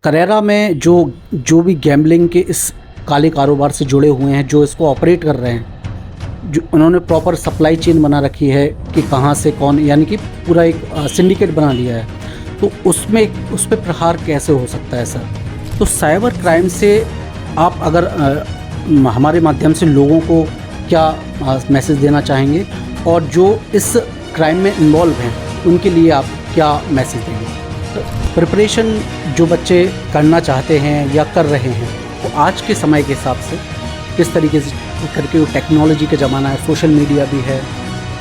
करेरा में जो जो भी गैम्बलिंग के इस काले कारोबार से जुड़े हुए हैं, जो इसको ऑपरेट कर रहे हैं, जो उन्होंने प्रॉपर सप्लाई चेन बना रखी है कि कहाँ से कौन, यानी कि पूरा एक सिंडिकेट बना लिया है। तो उसमें उस पे प्रहार कैसे हो सकता है सर? तो साइबर क्राइम से आप अगर हमारे माध्यम से लोगों को क्या मैसेज देना चाहेंगे, और जो इस क्राइम में इन्वॉल्व हैं उनके लिए आप क्या मैसेज देंगे? प्रिपरेशन जो बच्चे करना चाहते हैं या कर रहे हैं, तो आज के समय के हिसाब से किस तरीके से करके, वो टेक्नोलॉजी का ज़माना है, सोशल मीडिया भी है,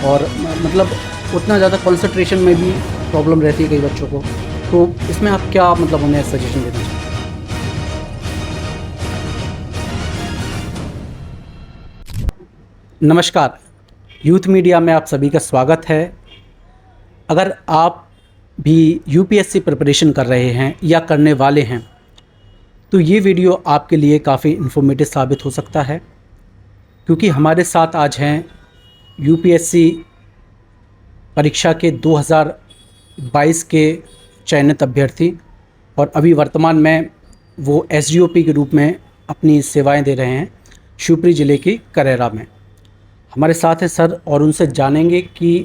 और मतलब उतना ज़्यादा कंसंट्रेशन में भी प्रॉब्लम रहती है कई बच्चों को, तो इसमें आप क्या मतलब उन्हें सजेशन देना चाहिए? नमस्कार, यूथ मीडिया में आप सभी का स्वागत है। अगर आप भी यूपीएससी प्रिपरेशन कर रहे हैं या करने वाले हैं, तो ये वीडियो आपके लिए काफ़ी इन्फॉर्मेटिव साबित हो सकता है, क्योंकि हमारे साथ आज हैं यूपीएससी परीक्षा के 2022 के चयनित अभ्यर्थी, और अभी वर्तमान में वो एसडीओपी के रूप में अपनी सेवाएं दे रहे हैं शिवपुरी ज़िले की करेरा में। हमारे साथ हैं सर, और उनसे जानेंगे कि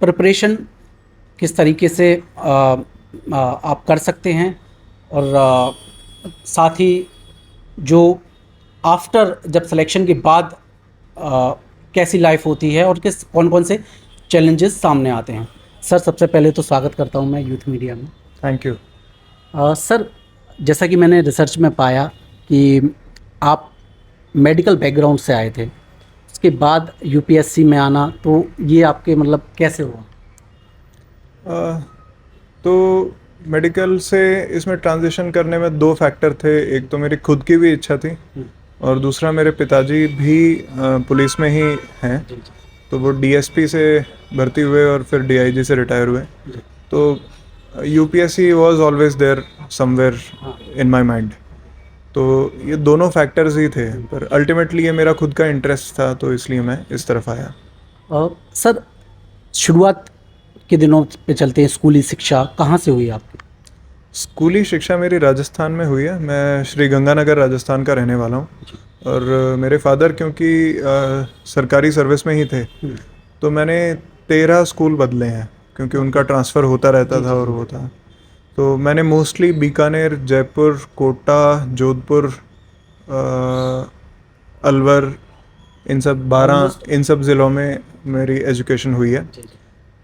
प्रिपरेशन किस तरीके से आप कर सकते हैं, और साथ ही जो आफ्टर जब सिलेक्शन के बाद कैसी लाइफ होती है, और किस कौन कौन से चैलेंजेस सामने आते हैं। सर, सबसे पहले तो स्वागत करता हूं मैं यूथ मीडिया में। Thank you. सर, जैसा कि मैंने रिसर्च में पाया कि आप मेडिकल बैकग्राउंड से आए थे, उसके बाद यूपीएससी में आना, तो ये आपके मतलब कैसे हुआ? तो मेडिकल से इसमें ट्रांजिशन करने में दो फैक्टर थे। एक तो मेरी खुद की भी इच्छा थी, और दूसरा मेरे पिताजी भी पुलिस में ही हैं, तो वो डीएसपी से भर्ती हुए और फिर डीआईजी से रिटायर हुए। तो UPSC was always there somewhere in my mind. तो ये दोनों फैक्टर्स ही थे, पर अल्टीमेटली ये मेरा खुद का इंटरेस्ट था, तो इसलिए मैं इस तरफ आया। सर, शुरुआत के दिनों पे चलते हैं, स्कूली शिक्षा कहाँ से हुई आपकी? स्कूली शिक्षा मेरी राजस्थान में हुई है। मैं श्री गंगानगर राजस्थान का रहने वाला हूँ, और मेरे फादर क्योंकि सरकारी सर्विस में ही थे, तो मैंने 13 स्कूल बदले हैं, क्योंकि उनका ट्रांसफ़र होता रहता था और वो था। तो मैंने मोस्टली बीकानेर, जयपुर, कोटा, जोधपुर, अलवर, इन सब ज़िलों में मेरी एजुकेशन हुई है।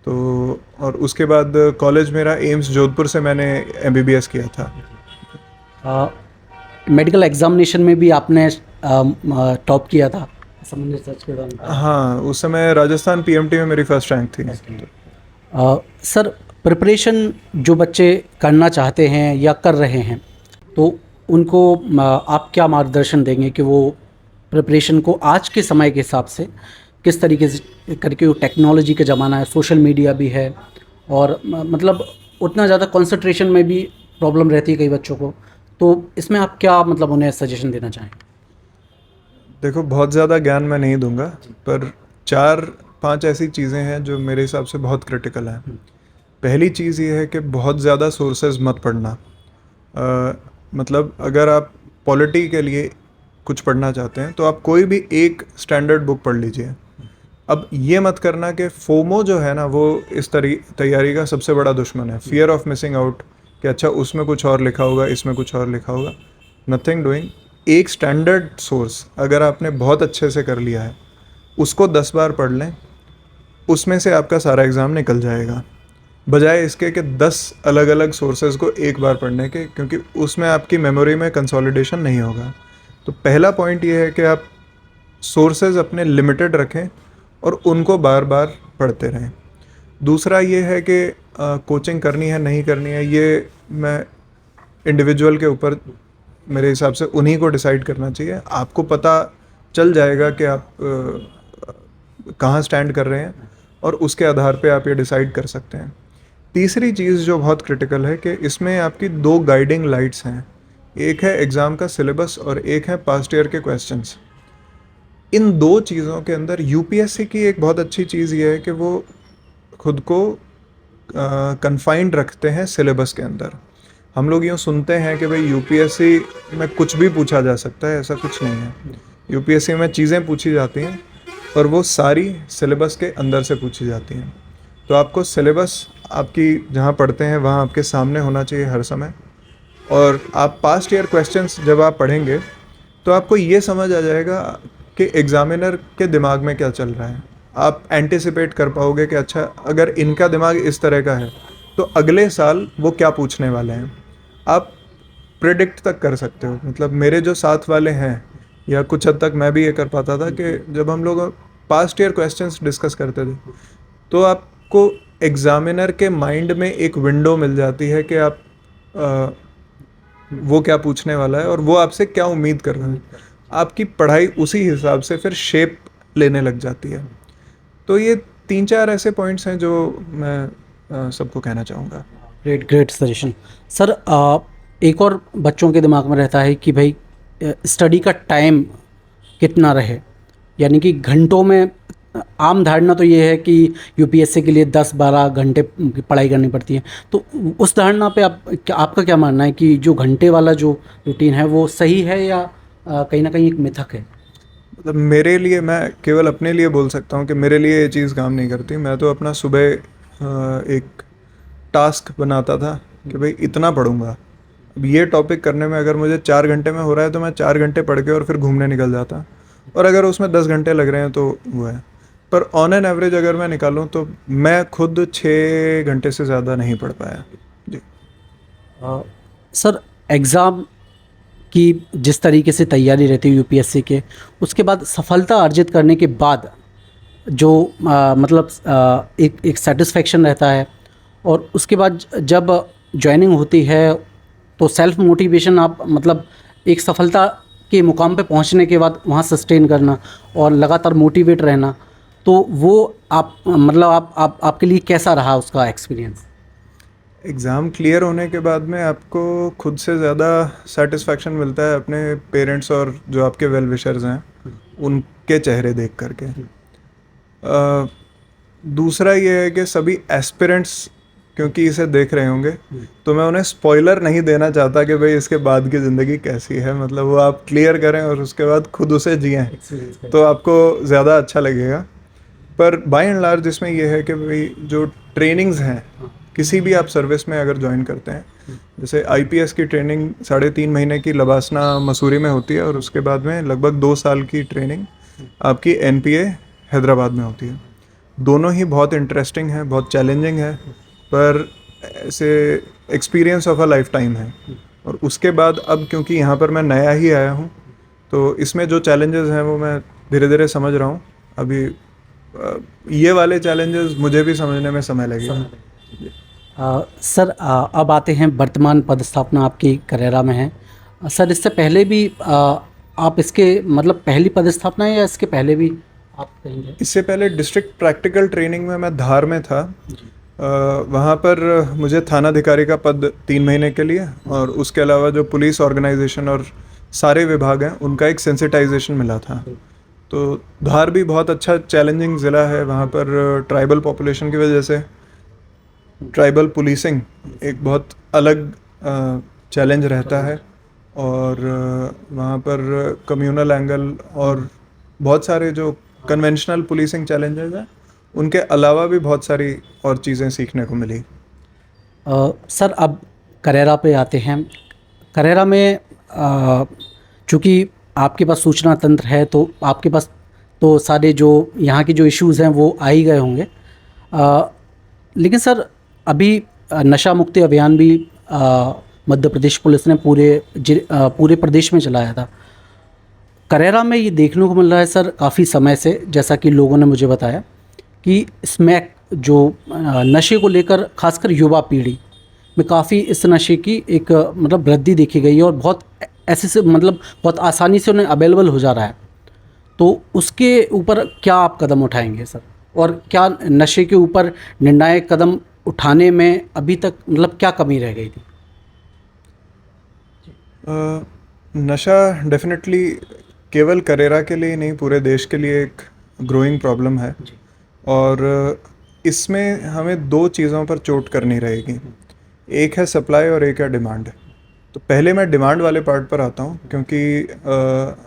तो और उसके बाद कॉलेज मेरा एम्स जोधपुर से मैंने एमबीबीएस किया था। मेडिकल एग्जामिनेशन में भी आपने टॉप किया था रिसर्च के दौरान? हाँ, उस समय राजस्थान पीएमटी में मेरी फर्स्ट रैंक थी। सर, प्रिपरेशन जो बच्चे करना चाहते हैं या कर रहे हैं, तो उनको आप क्या मार्गदर्शन देंगे कि वो प्रिपरेशन को आज के समय के हिसाब से किस तरीके से करके, वो टेक्नोलॉजी का ज़माना है, सोशल मीडिया भी है, और मतलब उतना ज़्यादा कंसंट्रेशन में भी प्रॉब्लम रहती है कई बच्चों को, तो इसमें आप क्या मतलब उन्हें सजेशन देना चाहें? देखो, बहुत ज़्यादा ज्ञान मैं नहीं दूंगा, पर 4-5 ऐसी चीज़ें हैं जो मेरे हिसाब से बहुत क्रिटिकल हैं। पहली चीज़ ये है कि बहुत ज़्यादा सोर्सेज मत पढ़ना। मतलब अगर आप पॉलिटी के लिए कुछ पढ़ना चाहते हैं, तो आप कोई भी एक स्टैंडर्ड बुक पढ़ लीजिए। अब ये मत करना कि फोमो जो है ना, वो इस तैयारी का सबसे बड़ा दुश्मन है। फियर ऑफ मिसिंग आउट, कि अच्छा उसमें कुछ और लिखा होगा, इसमें कुछ और लिखा होगा। Nothing doing. एक स्टैंडर्ड सोर्स अगर आपने बहुत अच्छे से कर लिया है, उसको 10 बार पढ़ लें, उसमें से आपका सारा एग्ज़ाम निकल जाएगा, बजाय इसके कि 10 अलग अलग सोर्सेज को एक बार पढ़ने के, क्योंकि उसमें आपकी मेमोरी में कंसोलिडेशन नहीं होगा। तो पहला पॉइंट ये है कि आप सोर्सेज अपने लिमिटेड रखें और उनको बार बार पढ़ते रहें। दूसरा ये है कि कोचिंग करनी है नहीं करनी है, ये मैं इंडिविजुअल के ऊपर, मेरे हिसाब से उन्हीं को डिसाइड करना चाहिए। आपको पता चल जाएगा कि आप कहाँ स्टैंड कर रहे हैं, और उसके आधार पे आप ये डिसाइड कर सकते हैं। तीसरी चीज़ जो बहुत क्रिटिकल है कि इसमें आपकी 2 गाइडिंग लाइट्स हैं। एक है एग्ज़ाम का सिलेबस और एक है पास्ट ईयर के क्वेश्चंस। इन 2 चीज़ों के अंदर यूपीएससी की एक बहुत अच्छी चीज़ ये है कि वो खुद को कन्फाइंड रखते हैं सिलेबस के अंदर। हम लोग यूँ सुनते हैं कि भाई यूपीएससी में कुछ भी पूछा जा सकता है, ऐसा कुछ नहीं है। यूपीएससी में चीज़ें पूछी जाती हैं और वो सारी सिलेबस के अंदर से पूछी जाती हैं। तो आपको सिलेबस आपकी जहाँ पढ़ते हैं वहाँ आपके सामने होना चाहिए हर समय, और आप पास्ट ईयर क्वेश्चंस जब आप पढ़ेंगे तो आपको ये समझ आ जाएगा कि एग्ज़ामिनर के दिमाग में क्या चल रहा है। आप एंटिसिपेट कर पाओगे कि अच्छा, अगर इनका दिमाग इस तरह का है तो अगले साल वो क्या पूछने वाले हैं। आप प्रिडिक्ट तक कर सकते हो। मतलब मेरे जो साथ वाले हैं, या कुछ हद तक मैं भी ये कर पाता था कि जब हम लोग पास्ट ईयर क्वेश्चंस डिस्कस करते थे तो आपको एग्ज़ामिनर के माइंड में एक विंडो मिल जाती है कि आप वो क्या पूछने वाला है और वो आपसे क्या उम्मीद कर रहा है। आपकी पढ़ाई उसी हिसाब से फिर शेप लेने लग जाती है। तो ये 3-4 ऐसे पॉइंट्स हैं जो मैं सबको कहना चाहूँगा। Great great suggestion sir. एक और बच्चों के दिमाग में रहता है कि भाई स्टडी का टाइम कितना रहे, यानी कि घंटों में। आम धारणा तो ये है कि यूपीएससी के लिए 10-12 घंटे की पढ़ाई करनी पड़ती है। तो उस धारणा पे आपका क्या मानना है कि जो घंटे वाला जो रूटीन है वो सही है, या कहीं ना कहीं एक मिथक है? मतलब मेरे लिए, मैं केवल अपने लिए बोल सकता हूँ कि मेरे लिए ये चीज़ काम नहीं करती। मैं तो अपना सुबह एक टास्क बनाता था कि भाई इतना पढ़ूंगा। अब ये टॉपिक करने में अगर मुझे 4 घंटे में हो रहा है तो मैं 4 घंटे पढ़ के और फिर घूमने निकल जाता, और अगर उसमें 10 घंटे लग रहे हैं तो वो है। पर ऑन एन एवरेज अगर मैं निकालूं तो मैं खुद 6 घंटे से ज़्यादा नहीं पढ़ पाया जी। सर, एग्ज़ाम की जिस तरीके से तैयारी रहती है यूपीएससी के, उसके बाद सफलता अर्जित करने के बाद जो मतलब एक सेटिस्फेक्शन रहता है, और उसके बाद जब जॉइनिंग होती है तो सेल्फ मोटिवेशन, आप मतलब एक सफलता के मुकाम पे पहुंचने के बाद वहां सस्टेन करना और लगातार मोटिवेट रहना, तो वो आप मतलब आपके लिए कैसा रहा उसका एक्सपीरियंस? एग्ज़ाम क्लियर होने के बाद में आपको खुद से ज़्यादा सेटिस्फैक्शन मिलता है अपने पेरेंट्स और जो आपके वेल विशर्स हैं उनके चेहरे देख करके। दूसरा ये है कि सभी एस्पिरेंट्स क्योंकि इसे देख रहे होंगे, तो मैं उन्हें स्पॉइलर नहीं देना चाहता कि भाई इसके बाद की ज़िंदगी कैसी है। मतलब वो आप क्लियर करें और उसके बाद खुद उसे जिएं तो आपको ज़्यादा अच्छा लगेगा। पर बाय एंड लार्ज इसमें यह है कि भाई जो ट्रेनिंग्स हैं, किसी भी आप सर्विस में अगर ज्वाइन करते हैं, जैसे आईपीएस की ट्रेनिंग 3.5 महीने की लबासना मसूरी में होती है, और उसके बाद में लगभग 2 साल की ट्रेनिंग आपकी एनपीए हैदराबाद में होती है। दोनों ही बहुत इंटरेस्टिंग है, बहुत चैलेंजिंग है, पर ऐसे experience of a life time है। और उसके बाद अब क्योंकि यहाँ पर मैं नया ही आया हूँ तो इसमें जो चैलेंजेस हैं वो मैं धीरे धीरे समझ रहा हूँ। अभी ये वाले चैलेंजेस मुझे भी समझने में समय लगेगा। सर, अब आते हैं वर्तमान पदस्थापना आपकी करेरा में है। सर, इससे पहले भी आप इसके मतलब पहली पदस्थापना है या इसके पहले भी आप कहेंगे? इससे पहले डिस्ट्रिक्ट प्रैक्टिकल ट्रेनिंग में मैं धार में था। वहाँ पर मुझे थानाधिकारी का पद 3 महीने के लिए, और उसके अलावा जो पुलिस ऑर्गेनाइजेशन और सारे विभाग हैं उनका एक सेंसिटाइजेशन मिला था। तो धार भी बहुत अच्छा चैलेंजिंग ज़िला है। वहाँ पर ट्राइबल पॉपुलेशन की वजह से ट्राइबल पुलिसिंग एक बहुत अलग चैलेंज रहता है, और वहाँ पर कम्युनल एंगल और बहुत सारे जो कन्वेंशनल पुलिसिंग चैलेंजेस हैं उनके अलावा भी बहुत सारी और चीज़ें सीखने को मिली। सर, अब करेरा पे आते हैं। करेरा में चूँकि आपके पास सूचना तंत्र है तो आपके पास तो सारे जो यहाँ के जो इश्यूज़ हैं वो आ ही गए होंगे। लेकिन सर, अभी नशा मुक्ति अभियान भी मध्य प्रदेश पुलिस ने पूरे प्रदेश में चलाया था। करेरा में ये देखने को मिल रहा है सर काफ़ी समय से, जैसा कि लोगों ने मुझे बताया कि स्मैक जो नशे को लेकर खासकर युवा पीढ़ी में काफ़ी इस नशे की एक मतलब वृद्धि देखी गई है, और बहुत ऐसे से मतलब बहुत आसानी से उन्हें अवेलेबल हो जा रहा है। तो उसके ऊपर क्या आप कदम उठाएंगे सर, और क्या नशे के ऊपर निर्णायक कदम उठाने में अभी तक मतलब क्या कमी रह गई थी? नशा डेफिनेटली केवल करेरा के लिए नहीं, पूरे देश के लिए एक ग्रोइंग प्रॉब्लम है, और इसमें हमें 2 चीज़ों पर चोट करनी रहेगी। एक है सप्लाई और एक है डिमांड। तो पहले मैं डिमांड वाले पार्ट पर आता हूँ, क्योंकि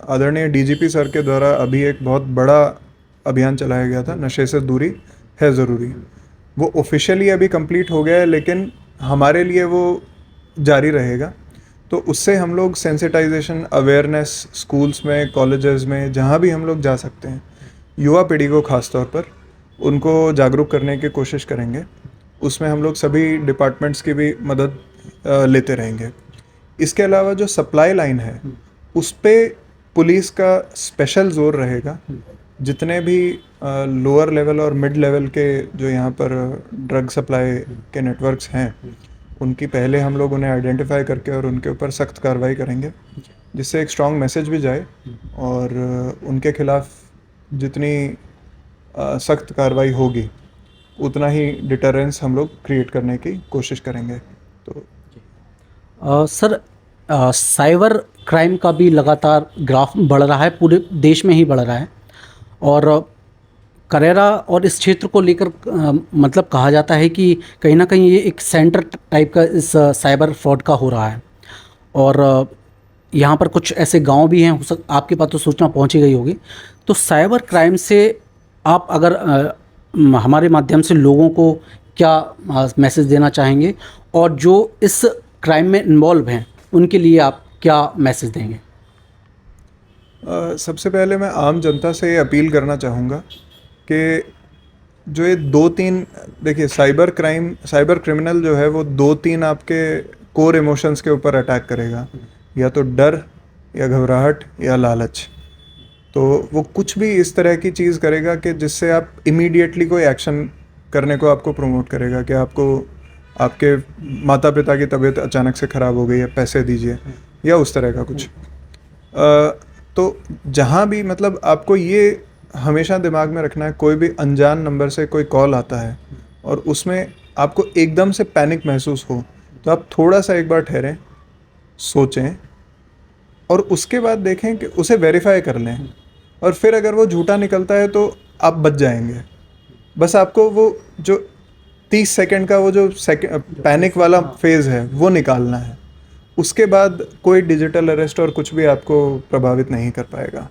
आदरणीय डीजीपी सर के द्वारा अभी एक बहुत बड़ा अभियान चलाया गया था, नशे से दूरी है ज़रूरी। वो ऑफिशियली अभी कंप्लीट हो गया है, लेकिन हमारे लिए वो जारी रहेगा। तो उससे हम लोग सेंसिटाइजेशन, अवेयरनेस स्कूल्स में, कॉलेजेस में, जहाँ भी हम लोग जा सकते हैं, युवा पीढ़ी को ख़ास तौर पर उनको जागरूक करने की कोशिश करेंगे। उसमें हम लोग सभी डिपार्टमेंट्स की भी मदद लेते रहेंगे। इसके अलावा जो सप्लाई लाइन है, उस पे पुलिस का स्पेशल जोर रहेगा। जितने भी लोअर लेवल और मिड लेवल के जो यहाँ पर ड्रग सप्लाई के नेटवर्क्स हैं, उनकी पहले हम लोग उन्हें आइडेंटिफाई करके और उनके ऊपर सख्त कार्रवाई करेंगे, जिससे एक स्ट्रॉन्ग मैसेज भी जाए और उनके खिलाफ जितनी सख्त कार्रवाई होगी उतना ही डिटरेंस हम लोग क्रिएट करने की कोशिश करेंगे। तो सर, साइबर क्राइम का भी लगातार ग्राफ बढ़ रहा है, पूरे देश में ही बढ़ रहा है। और करेरा और इस क्षेत्र को लेकर मतलब कहा जाता है कि कहीं ना कहीं ये एक सेंटर टाइप का इस साइबर फ्रॉड का हो रहा है। और यहाँ पर कुछ ऐसे गांव भी हैं, आपके पास तो सूचना पहुँची गई होगी। तो साइबर क्राइम से आप अगर हमारे माध्यम से लोगों को क्या मैसेज देना चाहेंगे, और जो इस क्राइम में इन्वॉल्व हैं उनके लिए आप क्या मैसेज देंगे? सबसे पहले मैं आम जनता से ये अपील करना चाहूँगा कि जो ये 2-3, देखिए, साइबर क्रिमिनल जो है वो 2-3 आपके कोर इमोशंस के ऊपर अटैक करेगा, या तो डर, या घबराहट, या लालच। तो वो कुछ भी इस तरह की चीज़ करेगा कि जिससे आप इमीडिएटली कोई एक्शन करने को आपको प्रमोट करेगा, कि आपको आपके माता पिता की तबीयत अचानक से ख़राब हो गई है, पैसे दीजिए, या उस तरह का कुछ। तो जहाँ भी, मतलब, आपको ये हमेशा दिमाग में रखना है, कोई भी अनजान नंबर से कोई कॉल आता है और उसमें आपको एकदम से पैनिक महसूस हो, तो आप थोड़ा सा एक बार ठहरें, सोचें, और उसके बाद देखें कि उसे वेरीफाई कर लें। और फिर अगर वो झूठा निकलता है तो आप बच जाएंगे। बस आपको वो जो 30 सेकंड का वो जो पैनिक वाला फेज़ है वो निकालना है। उसके बाद कोई डिजिटल अरेस्ट और कुछ भी आपको प्रभावित नहीं कर पाएगा।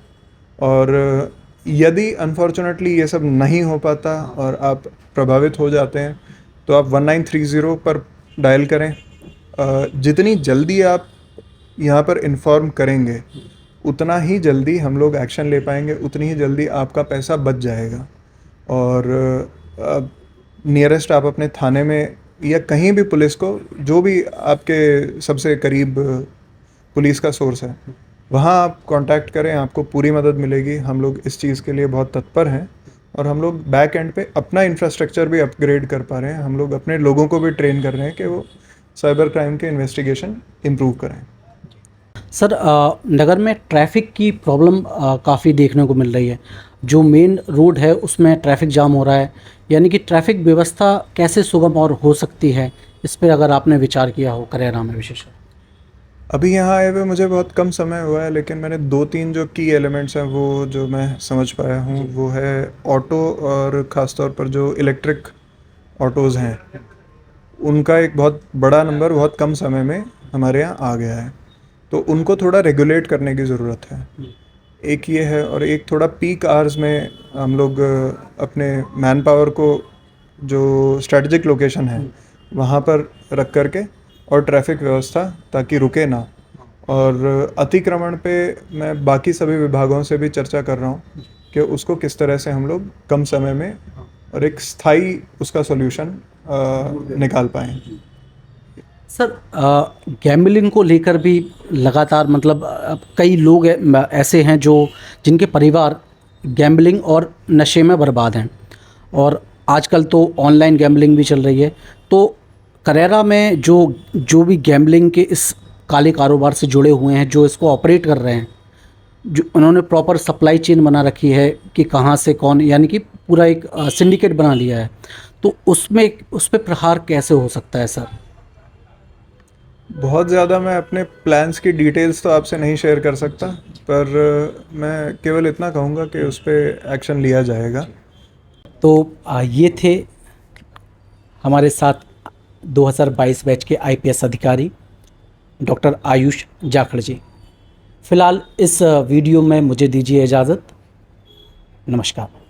और यदि अनफॉर्चुनेटली ये सब नहीं हो पाता और आप प्रभावित हो जाते हैं, तो आप 1930 पर डायल करें। जितनी जल्दी आप यहाँ पर इन्फॉर्म करेंगे, उतना ही जल्दी हम लोग एक्शन ले पाएंगे, उतनी ही जल्दी आपका पैसा बच जाएगा। और नियरेस्ट आप अपने थाने में या कहीं भी पुलिस को, जो भी आपके सबसे करीब पुलिस का सोर्स है, वहाँ आप कांटेक्ट करें, आपको पूरी मदद मिलेगी। हम लोग इस चीज़ के लिए बहुत तत्पर हैं, और हम लोग बैक एंड पे अपना इंफ्रास्ट्रक्चर भी अपग्रेड कर पा रहे हैं। हम लोग अपने लोगों को भी ट्रेन कर रहे हैं कि वो साइबर क्राइम के इन्वेस्टिगेशन इम्प्रूव करें। सर, नगर में ट्रैफिक की प्रॉब्लम काफ़ी देखने को मिल रही है। जो मेन रोड है उसमें ट्रैफिक जाम हो रहा है, यानी कि ट्रैफिक व्यवस्था कैसे सुगम और हो सकती है, इस पर अगर आपने विचार किया हो करेरा में विशेष। अभी यहाँ आए हुए मुझे बहुत कम समय हुआ है, लेकिन मैंने 2-3 जो की एलिमेंट्स हैं वो जो मैं समझ पाया हूँ, वो है ऑटो, और ख़ास तौर पर जो इलेक्ट्रिक ऑटोज़ हैं, उनका एक बहुत बड़ा नंबर बहुत कम समय में हमारे यहाँ आ गया है। तो उनको थोड़ा रेगुलेट करने की ज़रूरत है। एक ये है, और एक थोड़ा पीक आवर्स में हम लोग अपने मैन पावर को जो स्ट्रेटजिक लोकेशन है वहाँ पर रख करके, और ट्रैफिक व्यवस्था ताकि रुके ना। और अतिक्रमण पे मैं बाकी सभी विभागों से भी चर्चा कर रहा हूँ कि उसको किस तरह से हम लोग कम समय में और एक स्थायी उसका सॉल्यूशन निकाल पाएँ। सर, गैम्बलिंग को लेकर भी लगातार मतलब कई लोग ऐसे हैं जो जिनके परिवार गैम्बलिंग और नशे में बर्बाद हैं, और आजकल तो ऑनलाइन गैम्बलिंग भी चल रही है। तो करेरा में जो भी गैम्बलिंग के इस काले कारोबार से जुड़े हुए हैं, जो इसको ऑपरेट कर रहे हैं, जो उन्होंने प्रॉपर सप्लाई चेन बना रखी है कि कहाँ से कौन, यानी कि पूरा एक सिंडिकेट बना लिया है, तो उस पर प्रहार कैसे हो सकता है सर? बहुत ज़्यादा मैं अपने प्लान्स की डिटेल्स तो आपसे नहीं शेयर कर सकता, पर मैं केवल इतना कहूँगा कि उस पर एक्शन लिया जाएगा। तो ये थे हमारे साथ 2022 बैच के IPS अधिकारी डॉक्टर आयुष जाखड़ जी। फ़िलहाल इस वीडियो में मुझे दीजिए इजाज़त। नमस्कार।